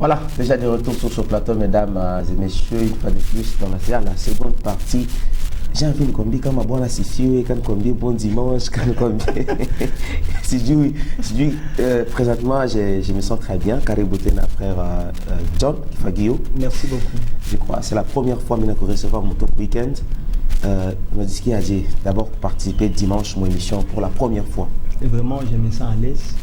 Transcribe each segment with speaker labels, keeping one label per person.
Speaker 1: Voilà, déjà de retour sur ce plateau, mesdames et messieurs, une fois de plus dans la seconde partie. J'ai envie de combien quand ma bonne assistée, quand combien bon dimanche, quand combien. Présentement, je me sens très bien. Carré Bouté, mon frère John Fagio.
Speaker 2: Merci beaucoup.
Speaker 1: Je crois c'est la première fois que je recevoir mon top week-end. On dit qu'il a d'abord participé dimanche à mon émission pour la première fois.
Speaker 2: Et vraiment, je me sens à l'aise.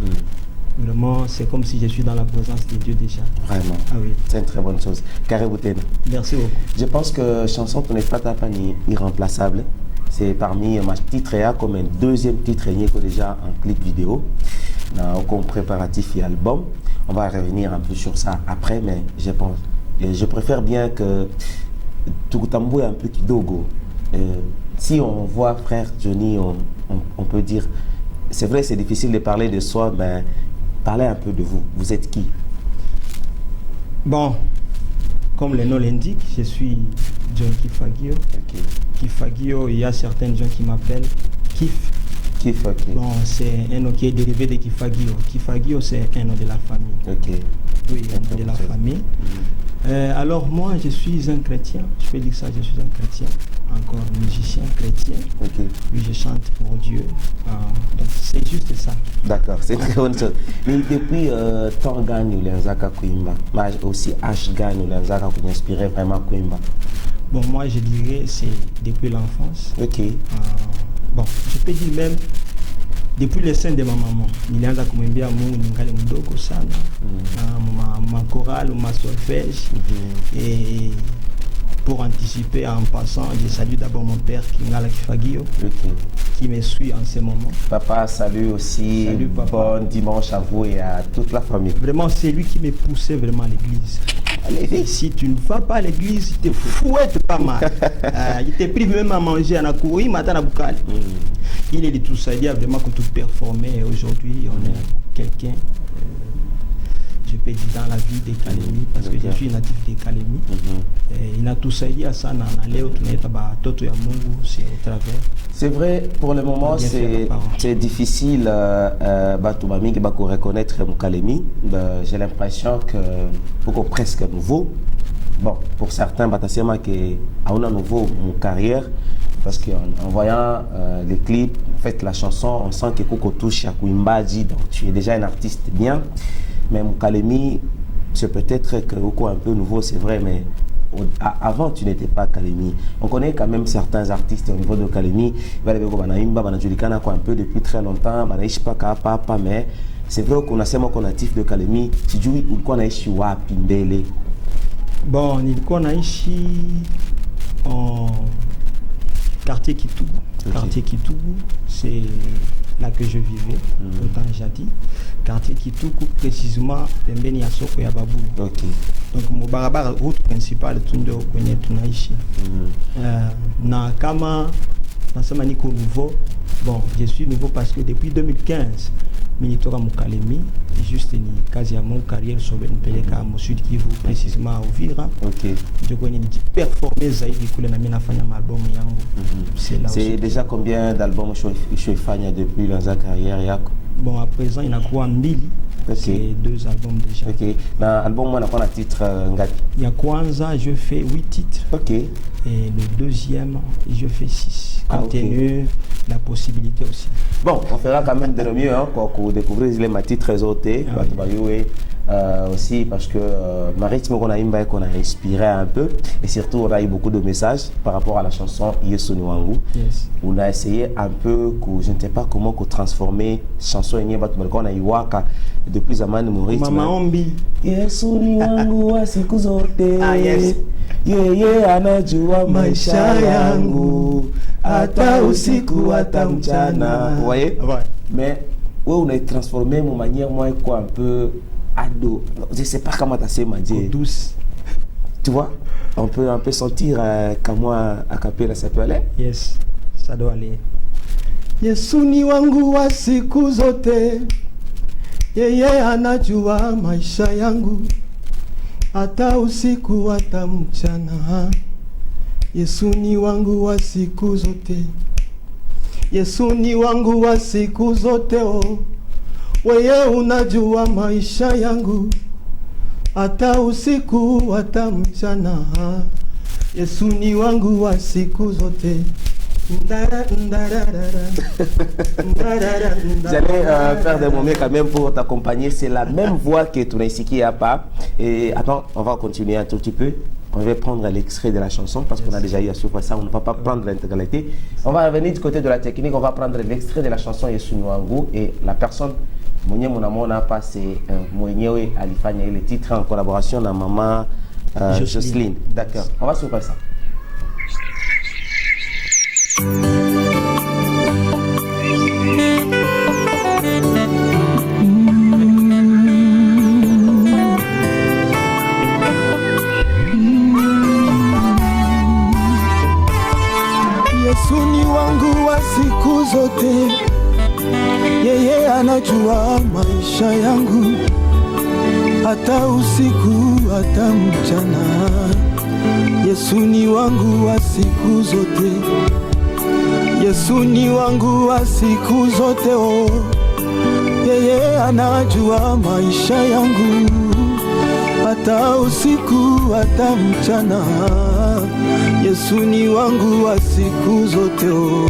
Speaker 2: Vraiment, c'est comme si je suis dans la présence de Dieu déjà.
Speaker 1: Vraiment.
Speaker 2: Ah oui.
Speaker 1: C'est une très bonne chose. Carré Bouté.
Speaker 2: Merci beaucoup.
Speaker 1: Je pense que chanson ton n'est pas irremplaçable. C'est parmi ma titre comme un deuxième titre que déjà en clip vidéo. Comme préparatif et album. On va revenir un peu sur ça après, mais je préfère bien que tout tambour un peu dogo. Si on voit frère Johnny, on peut dire, c'est vrai, c'est difficile de parler de soi, mais parlez un peu de vous. Vous êtes qui?
Speaker 2: Bon, comme le nom l'indique, je suis John Kifagio.
Speaker 1: Okay.
Speaker 2: Kifagio, il y a certains gens qui m'appellent Kif.
Speaker 1: Kif, ok.
Speaker 2: Bon, c'est un nom qui est dérivé de Kifagio. Kifagio, c'est un nom de la famille.
Speaker 1: Ok.
Speaker 2: Oui, un nom de la famille. Alors moi, je suis un chrétien. Je peux dire ça, je suis un chrétien. Encore musicien chrétien.
Speaker 1: Okay.
Speaker 2: Oui, je chante pour Dieu. Donc c'est juste ça.
Speaker 1: D'accord, c'est une très bonne chose. Mais depuis tant gagne ou l'enzaka Kuimba, mais aussi H gagne ou l'enzaka qui inspiré vraiment Kuimba.
Speaker 2: Bon, moi je dirais c'est depuis l'enfance.
Speaker 1: Ok.
Speaker 2: Bon, je peux dire même depuis le sein de ma maman. Nilianza kumwimbia Mungu ningali mdogo sana. Ma chorale, ma solfège. Et pour anticiper en passant, je salue d'abord mon père Kingala Kifagio, qui me suit en ce moment.
Speaker 1: Papa, salut aussi.
Speaker 2: Salut papa.
Speaker 1: Bon dimanche à vous et à toute la famille.
Speaker 2: Vraiment, c'est lui qui me poussait vraiment à l'église.
Speaker 1: Allez,
Speaker 2: si tu ne vas pas à l'église, il te fouette pas mal. Il te prive même à manger à Nakoui, matin à Boukali. Il est de tout ça, il y a vraiment que tout performer. Aujourd'hui, on est quelqu'un, je peux dire, dans la vie des Kalemi, parce que je suis natif des Kalemi. Il a tout ça, il y a ça,
Speaker 1: c'est vrai, pour le moment, c'est difficile de reconnaître Moukalemi. J'ai l'impression que beaucoup presque nouveau. Bon, pour certains, c'est un nouveau mon carrière. Parce qu'en voyant les clips, en fait, la chanson, on sent que Koko touche à Kouimbaji, donc tu es déjà un artiste bien. Mais Moukalemi, c'est peut-être que Koko un peu nouveau, c'est vrai, mais avant tu n'étais pas Kalemi. On connaît quand même certains artistes au niveau de Kalemi, un peu depuis très longtemps, mais c'est vrai qu'on a seulement qu'on natif de Kalemi, tu dis qu'on a ici wapi mbele.
Speaker 2: Bon, on a ici en quartier Kitougou. Quartier Kitougou, c'est là que je vivais, autant jadis. Quartier Kitougou, précisément, Pembeni Asoko Yababou. Donc, mon barabara, route principale, Tundo, Kwenye Tunaishi. Na Kama, dans ce manico nouveau, bon, je suis nouveau parce que depuis 2015, Minitora Moukalemi, juste une quasiment carrière sur une peleka au sud Kivu, précisément à Ouvira. Je connais performer Zaïdi Koulé Namina Fanya album Yango.
Speaker 1: C'est déjà combien d'albums je fais depuis dans sa carrière?
Speaker 2: Bon, à présent, il y en a quoi en Mili. C'est 2 albums déjà.
Speaker 1: Dans l'album, on a quoi un titre
Speaker 2: Il y a Kwanza, je fais 8 titres. Et le deuxième, je fais 6. Compte tenu la possibilité aussi.
Speaker 1: Bon, on fera quand même de le mieux pour découvrir les titres réseautés. Aussi parce que rythme qu'on a inspiré un peu et surtout on a eu beaucoup de messages par rapport à la chanson Yesu Niwangu. On a essayé un peu je ne sais pas comment transformer chanson qu'on a eu depuis zamani mon rythme.
Speaker 2: Mama Ombi
Speaker 1: Yesu Niwangu siku zote. Yeye anajua maisha yangu hata usiku hata mchana. Vous voyez? Mais on a transformé mon manière moi quoi un peu ado, je sais pas comment ça s'est
Speaker 2: douce.
Speaker 1: Tu vois, on peut sentir comment a capella ça peut aller.
Speaker 2: Yes, ça doit aller. Yesu ni wangu wa siku zote, yeye anajua maisha yangu hata usiku hata mchana. Yesu ni wangu wa siku zote, Yesu ni wangu wa siku zote. Wewe unajua maisha yangu hata usiku hata mchana, Yesu ni wangu wa siku zote.
Speaker 1: J'allais faire des moments quand même pour t'accompagner. C'est la même voix que tu as ici à part. Et attends, on va continuer un tout petit peu. On va prendre l'extrait de la chanson parce qu'on a déjà eu à suivre ça. On ne va pas prendre l'intégralité. On va revenir du côté de la technique. On va prendre l'extrait de la chanson Yesu Nwangu et la personne. Mwenye Munamona pas c'est Mwenyewe Alifanya le titre en collaboration avec maman Jocelyne. D'accord. On va suivre ça.
Speaker 3: Yesu ni wangu wa siku zote, yeye anajua maisha yangu, hata usiku hata mchana. Yesu ni wangu wa siku zote, Yesu ni wangu wa siku zote, oh. Yeye anajua maisha yangu, hata usiku hata mchana. Yesu ni wangu wa siku zote, oh.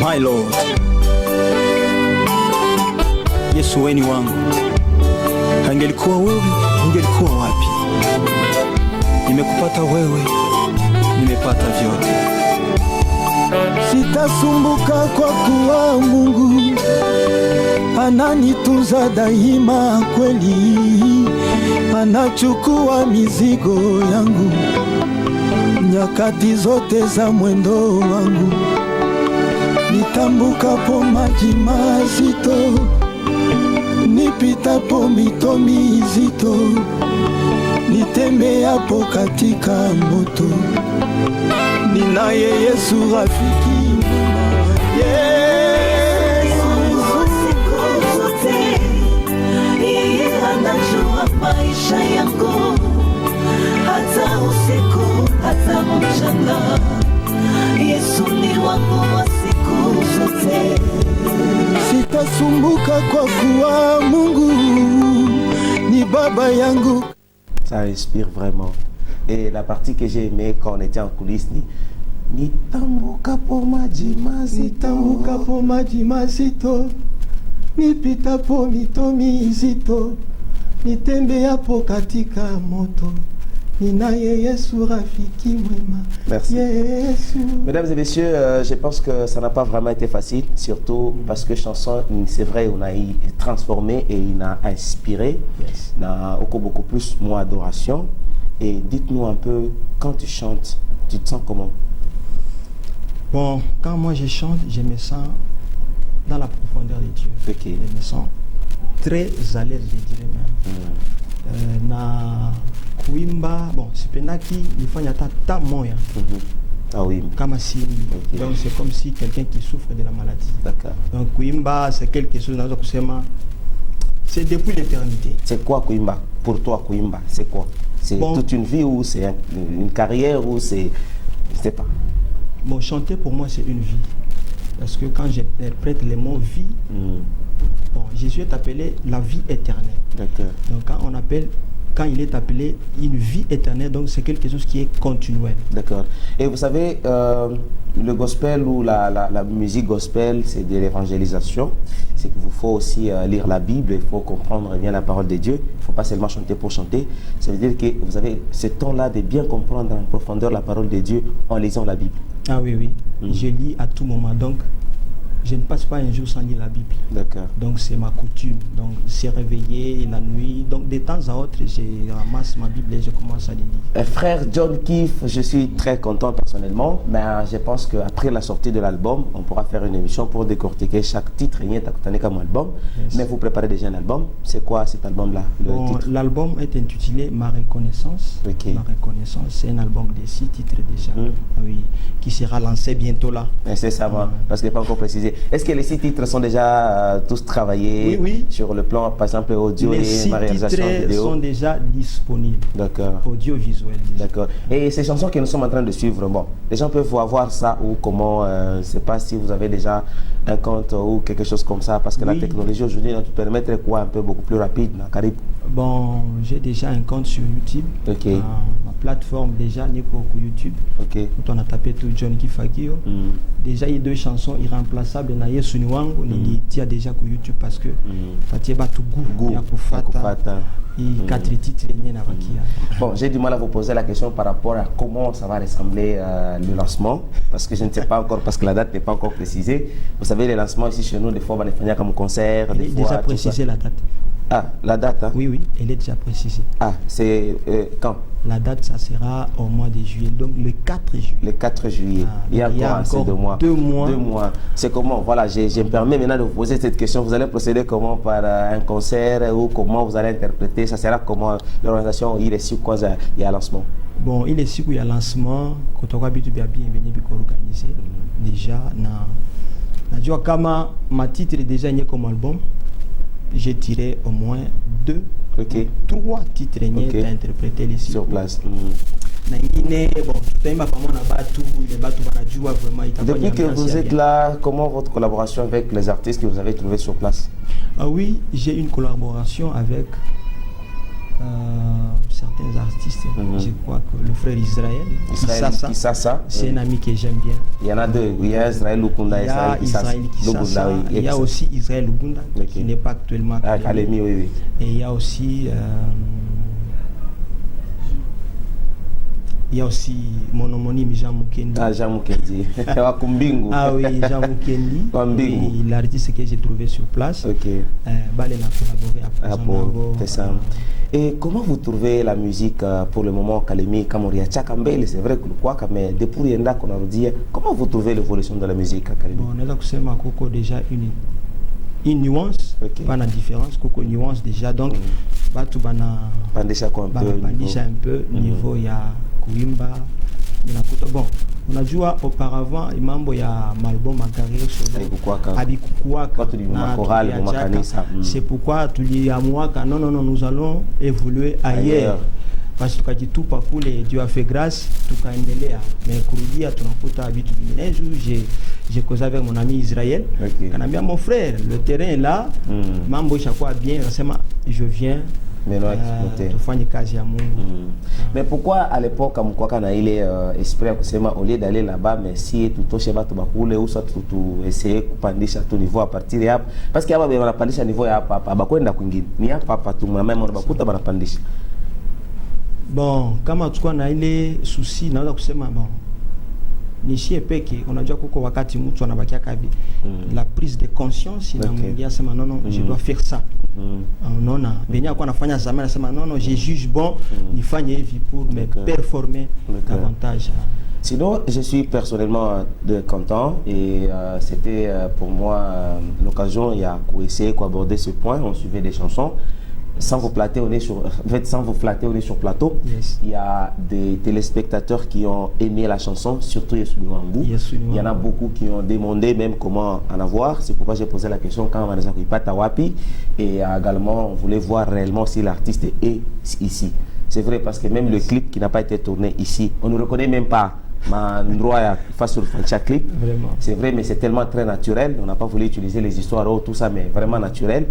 Speaker 4: My Lord, Yesu wewe ni wangu. Angelikuwa wewe, ungelikuwa wapi? Nimekupata wewe, nimepata vyote.
Speaker 3: Sitasumbuka kwa kuwa Mungu ananitunza daima kweli, anachukua mizigo yangu nyakati zote za mwendo wangu. Nitambukapo maji mazito, nipitapo mito mizito, nitembeapo katika moto, ninaye Yesu rafiki mwema. Yesu
Speaker 5: siku zote, yeye anajua maisha yangu, hata usiku hata mchana. Yesu ni wangu wa siku zote.
Speaker 3: Sitasumbuka kwa kuwa Mungu ni baba yangu.
Speaker 1: Ça inspire vraiment. Et la partie que j'ai aimée quand on était en coulisses, nitambuka po maji mazito,
Speaker 3: nitambuka po maji mazito, nipitapo mito mizito, nitembeapo katika moto, ninaye Yesu rafiki mwema.
Speaker 1: Merci.
Speaker 3: Yesu.
Speaker 1: Mesdames et messieurs, je pense que ça n'a pas vraiment été facile, surtout parce que chanson, c'est vrai, on a transformé et il a inspiré.
Speaker 2: Yes.
Speaker 1: On a beaucoup plus moi adoration. Et dites-nous un peu, quand tu chantes, tu te sens comment?
Speaker 2: Bon, quand moi je chante, je me sens dans la profondeur de Dieu.
Speaker 1: Okay.
Speaker 2: Je me sens très à l'aise, je dirais même. Na kuimba, bon, sipendaki nifanya ta moya.
Speaker 1: Ah oui.
Speaker 2: Kama si. Okay. Donc c'est comme si quelqu'un qui souffre de la maladie.
Speaker 1: D'accord.
Speaker 2: Donc kuimba, c'est quelque chose, c'est depuis l'éternité.
Speaker 1: C'est quoi kuimba? Pour toi, kuimba, c'est quoi? C'est bon, toute une vie ou c'est une carrière ou c'est... Je sais pas.
Speaker 2: Bon, chanter pour moi c'est une vie. Parce que quand j'interprète les mots vie, bon, Jésus est appelé la vie éternelle.
Speaker 1: D'accord.
Speaker 2: Donc quand il est appelé une vie éternelle, donc c'est quelque chose qui est continuel.
Speaker 1: D'accord. Et vous savez, le gospel ou la musique gospel, c'est de l'évangélisation. C'est qu'il vous faut aussi lire la Bible, il faut comprendre bien la parole de Dieu. Il ne faut pas seulement chanter pour chanter. Ça veut dire que vous avez ce temps-là de bien comprendre en profondeur la parole de Dieu en lisant la Bible.
Speaker 2: Ah oui, oui. Je lis à tout moment. Donc, je ne passe pas un jour sans lire la Bible.
Speaker 1: D'accord.
Speaker 2: Donc c'est ma coutume. Donc c'est réveillé la nuit. Donc de temps à autre, je ramasse ma Bible et je commence à lire.
Speaker 1: Frère John Keefe, je suis très content personnellement, mais je pense qu'après la sortie de l'album, on pourra faire une émission pour décortiquer chaque titre. Il y a comme album, yes. Mais vous préparez déjà un album. C'est quoi cet album-là?
Speaker 2: L'album est intitulé Ma Reconnaissance.
Speaker 1: Okay.
Speaker 2: Ma Reconnaissance, c'est un album de 6 titres déjà. Oui, qui sera lancé bientôt là.
Speaker 1: C'est ça, parce que pas encore précisé. composé. Est-ce que les 6 titres sont déjà tous travaillés sur le plan, par exemple, audio et réalisation vidéo?
Speaker 2: Les 6 titres sont déjà disponibles.
Speaker 1: D'accord.
Speaker 2: Audiovisuel.
Speaker 1: D'accord. Et ces chansons que nous sommes en train de suivre, bon, les gens peuvent voir ça ou comment, je ne sais pas si vous avez déjà un compte ou quelque chose comme ça, parce que la technologie aujourd'hui nous permettrait quoi un peu beaucoup plus rapide, Carib?
Speaker 2: Bon, j'ai déjà un compte sur YouTube.
Speaker 1: Ok.
Speaker 2: Ma plateforme déjà, Nico YouTube.
Speaker 1: Ok.
Speaker 2: Quand on a tapé tout John Kifakio. Déjà, il y a 2 chansons irremplaçables. Naye Suniwango, il y a déjà sur YouTube parce que Fatia Batougou, il y a Kufata. Et 4 titres.
Speaker 1: Bon, j'ai du mal à vous poser la question par rapport à comment ça va ressembler le lancement, parce que je ne sais pas encore, parce que la date n'est pas encore précisée. Vous savez, les lancements ici chez nous, des fois, on va les faire comme concert.
Speaker 2: Il est déjà précisé la date.
Speaker 1: Ah, la date, hein?
Speaker 2: Oui, elle est déjà précisée.
Speaker 1: Ah, c'est quand?
Speaker 2: La date, ça sera au mois de juillet, donc le 4 juillet.
Speaker 1: Le 4 juillet. Il y a encore assez de mois.
Speaker 2: 2 mois.
Speaker 1: 2 mois. C'est comment? Voilà, je me permets maintenant de vous poser cette question. Vous allez procéder comment? Par un concert ou comment vous allez interpréter? Ça sera comment? L'organisation, il est sur quoi il y a lancement?
Speaker 2: Bon, il est sûr qu'il y a lancement. Quand on va bien organiser. Déjà, najua kama ma titre déjà né comme album. J'ai tiré au moins 2, 3 titres à interpréter les
Speaker 1: sur place. Depuis que vous êtes là, comment votre collaboration avec les artistes que vous avez trouvés sur place?
Speaker 2: Ah oui, j'ai une collaboration avec certains artistes. Je crois que le frère Israël
Speaker 1: Kissassa,
Speaker 2: c'est un ami que j'aime bien.
Speaker 1: Il y en a 2, il y a Israël Lukunda,
Speaker 2: il y a aussi Israël Lukunda qui n'est pas actuellement à
Speaker 1: Kalemi. Oui.
Speaker 2: Et il y a aussi mon homonyme Jean Mukendi.
Speaker 1: Ah, Jean Mukendi.
Speaker 2: Ah oui, Jean Mukendi. L'artiste que j'ai trouvé sur place.
Speaker 1: Ok.
Speaker 2: Balé a collaboré
Speaker 1: à Et comment vous trouvez la musique pour le moment, Kalemi, Kamoria Tchakambele? C'est vrai que le quoi, mais depuis Yenda qu'on a dit, comment vous trouvez l'évolution de la musique, Kalemi?
Speaker 2: Bon, on a Coco déjà une nuance, pas la différence, Coco nuance déjà, donc Batu Bana
Speaker 1: Pandisha
Speaker 2: un peu, niveau il y a Kuimba, bon, on a joué auparavant, il y a Malbo Makari Abikukwaka, c'est pourquoi tu dis à moi que non, nous allons évoluer ailleurs. Parce que tout par coup, Dieu a fait grâce, tout cas mais Kouroudia, tu n'as pas habitué. J'ai causé avec mon ami Israël. Mon frère, le terrain est là, Mambo Chakwa bien, je viens.
Speaker 1: Mais pourquoi à l'époque, quand il est esprit, au lieu d'aller là-bas, mais si tu touches ou soit tu essayes de pandisha tout niveau à partir de là, parce qu'il y a un pandisha niveau à Bakwenda Kungin, ni à Papa, tout le monde, même Bakuta Banapandisha.
Speaker 2: Bon, kama tukua na ile souci naweza kusema bon nishie peke unajua kuko wakati mtu anabakia kabi la prise de conscience inamwambia sema non je dois faire ça. Unaona benya kwa nafanya zamani nasema non je juge bon nifanye hivi pour me performer davantage.
Speaker 1: Sinon, je suis personnellement content et c'était pour moi l'occasion il y a essayer d'aborder ce point. On suivait des chansons. Sans vous flatter, on est sur plateau. Il y a des téléspectateurs qui ont aimé la chanson, surtout Yesunuwangu. Il y en a beaucoup qui ont demandé même comment en avoir. C'est pourquoi j'ai posé la question quand on a Tawapi. Et également, on voulait voir réellement si l'artiste est ici. C'est vrai parce que même le clip qui n'a pas été tourné ici, on ne reconnaît même pas. Face sur chaque clip, c'est vrai, mais c'est tellement très naturel. On n'a pas voulu utiliser les histoires tout ça, mais vraiment naturel.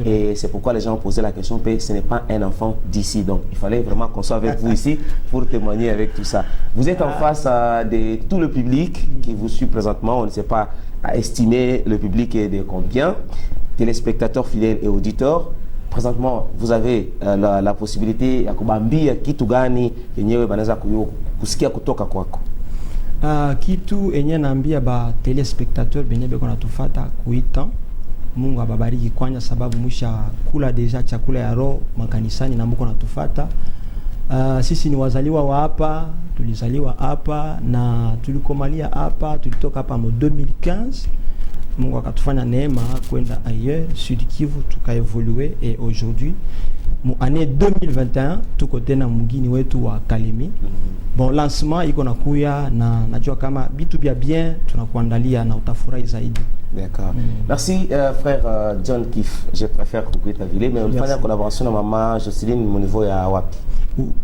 Speaker 1: Et c'est pourquoi les gens ont posé la question, ce n'est pas un enfant d'ici, donc il fallait vraiment qu'on soit avec vous ici pour témoigner avec tout ça. Vous êtes en face de tout le public qui vous suit présentement. On ne sait pas estimer le public est de combien, téléspectateurs fidèles et auditeurs. Présentement, vous avez la possibilité ya kubambia kitu gani yenyewe banaweza kusikia kutoka kwako?
Speaker 2: Kitu enye naambia ba telespectateur benye beko natufata kuita Mungu ababariki kwanya sababu mwisha kula deja chakula ya roho makanisani na mko natufata. Sisi ni wazaliwa wa hapa, tulizaliwa hapa na tulikomalia hapa, tulitoka hapa mo 2015. Mungu akatufanya neema kwenda ailleurs, Sud Kivu tukaevolue et aujourd'hui année 2021 tout côté na mugini wetu wa Kalemi. Bon, lancement iko nakuya na najua kama bitu bien tunakuandalia na utafurahi zaidi.
Speaker 1: D'accord. Merci frère John Kif. Je préfère Kukuita Ville, mais on fait la collaboration avec maman Jocelyne mon niveau ya wapi.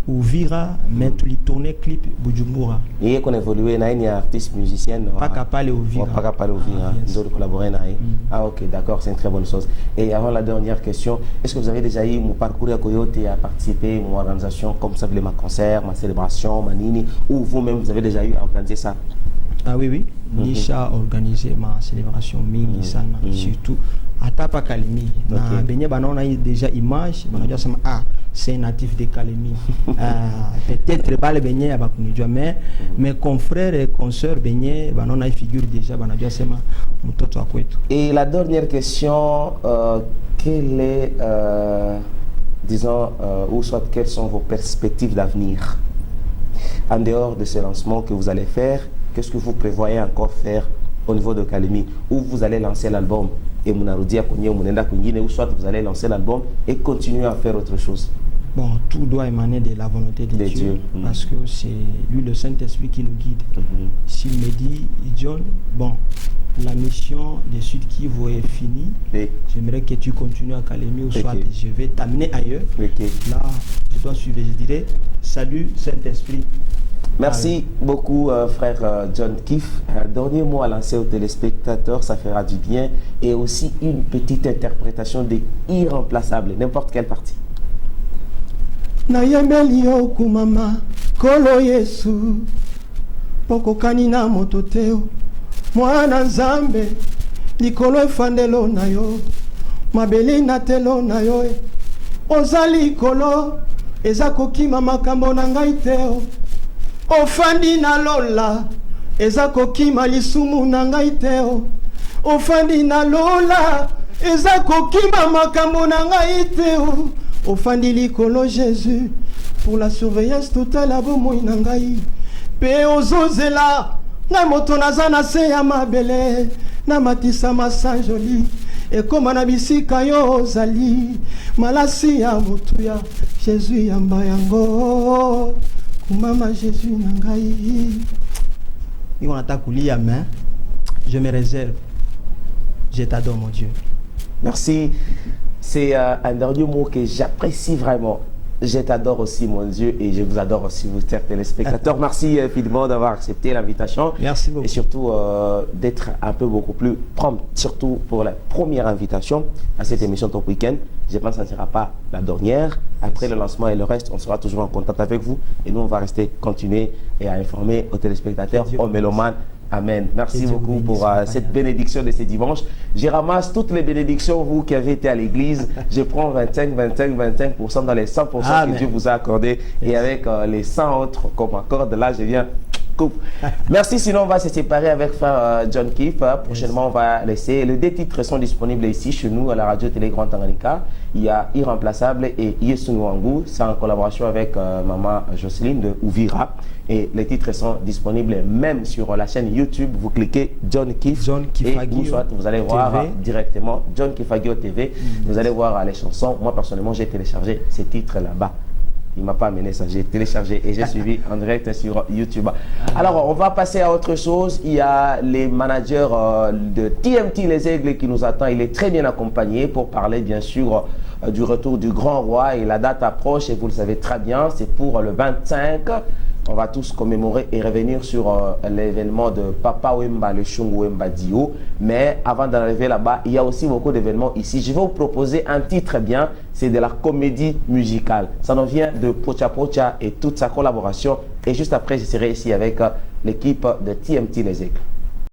Speaker 2: Uvira, mais tu lui tourner clip Bujumbura.
Speaker 1: Et qu'on évolue na une artiste musicienne.
Speaker 2: Pas capable Uvira.
Speaker 1: Pas capable Uvira. Nous allons collaborer na. Ah ok, d'accord, c'est une très bonne chose. Et avant la dernière question, est-ce que vous avez déjà eu mon parcours à Coyote à participer à mon organisation comme ça, ma concert, ma célébration, ma nini, ou vous-même vous avez déjà eu à organiser ça?
Speaker 2: Ah oui, oui. Nisha organisé ma célébration mingi sana, surtout à Tapa Kalemi. Na benye banona déjà image, banajua sama c'est un natif de Kalemi. Peut-être pas le benye abakunijua, mais mes confrères et consoeurs benye banona figure déjà banajua sama mtoto wa kwetu.
Speaker 1: Et la dernière question, quelle est disons ou soit quelles sont vos perspectives d'avenir en dehors de ce lancement que vous allez faire? Qu'est-ce que vous prévoyez encore faire au niveau de Kalemi, où vous allez lancer l'album et ou soit vous allez lancer l'album et continuer à faire autre chose?
Speaker 2: Bon, tout doit émaner de la volonté de Dieu. Parce que c'est lui le Saint-Esprit qui nous guide. S'il me dit, John, bon, la mission de Sud Kivu est finie, j'aimerais que tu continues à Kalemi ou soit je vais t'amener ailleurs. Là, je dois suivre, je dirais, salut Saint-Esprit.
Speaker 1: Merci beaucoup frère John Kif. Dernier mot à lancer aux téléspectateurs, ça fera du bien. Et aussi une petite interprétation de Irremplaçable, n'importe quelle partie.
Speaker 3: Nayembeli yo kumama kolo Yesu poko kanina mototeo mwana nzambe likolo efandelo na yo mabeli na telo na yo ozali likolo eza kokima makambo na ngai teo ofandi na lola eza kokima lisumu na ngai teo ofandi na lola eza kokima makambo na ngai teo ofandi likolo Jésus pour la surveillance totale bomoi na ngai pe ozozela ngai moto naza na se ya mabele na matisa masanjoli ekoma na bisika yo ozali malasi ya motu ya Jésus yamba yango kumama Jésus na ngai.
Speaker 2: On attaque kulia main, je me réserve. Je t'adore mon Dieu.
Speaker 1: Merci. C'est un dernier mot que j'apprécie vraiment. Je t'adore aussi mon Dieu et je vous adore aussi vous chers téléspectateurs. Merci infiniment d'avoir accepté l'invitation.
Speaker 2: Merci beaucoup.
Speaker 1: Et surtout d'être un peu beaucoup plus prompt, surtout pour la première invitation à cette émission Top Weekend. Je pense que ça ne sera pas la dernière. Après le lancement et le reste, on sera toujours en contact avec vous. Et nous, on va rester continuer et à informer aux téléspectateurs, aux mélomanes. Amen. Merci beaucoup pour cette bénédiction de ce dimanche. Je ramasse toutes les bénédictions, vous qui avez été à l'église. Je prends 25% dans les 100% que Dieu vous a accordé. Et avec les 100 autres qu'on m'accorde, là, je viens coupe. Merci, sinon on va se séparer avec frère John Kif. Prochainement, on va laisser. Les deux titres sont disponibles ici chez nous à la radio Télé Grand Tanganyika. Il y a Irremplaçable et Yesu Wangu. C'est en collaboration avec maman Jocelyne de Uvira. Et les titres sont disponibles même sur la chaîne YouTube. Vous cliquez John Kif et vous allez voir directement John Kifagio TV. Vous allez voir les chansons. Moi personnellement, j'ai téléchargé ces titres là-bas. Il ne m'a pas amené ça, j'ai téléchargé et j'ai suivi en direct sur YouTube. Alors, on va passer à autre chose. Il y a les managers de TMT Les Aigles qui nous attendent. Il est très bien accompagné pour parler, bien sûr, du retour du Grand Roi. Et la date approche et vous le savez très bien, c'est pour le 25. On va tous commémorer et revenir sur l'événement de Papa Wemba, le Shungu Wemba Dio. Mais avant d'arriver là-bas, il y a aussi beaucoup d'événements ici. Je vais vous proposer un titre bien, c'est de la comédie musicale. Ça nous vient de Pocha Pocha et toute sa collaboration. Et juste après, je serai ici avec l'équipe de TMT Les Aigles.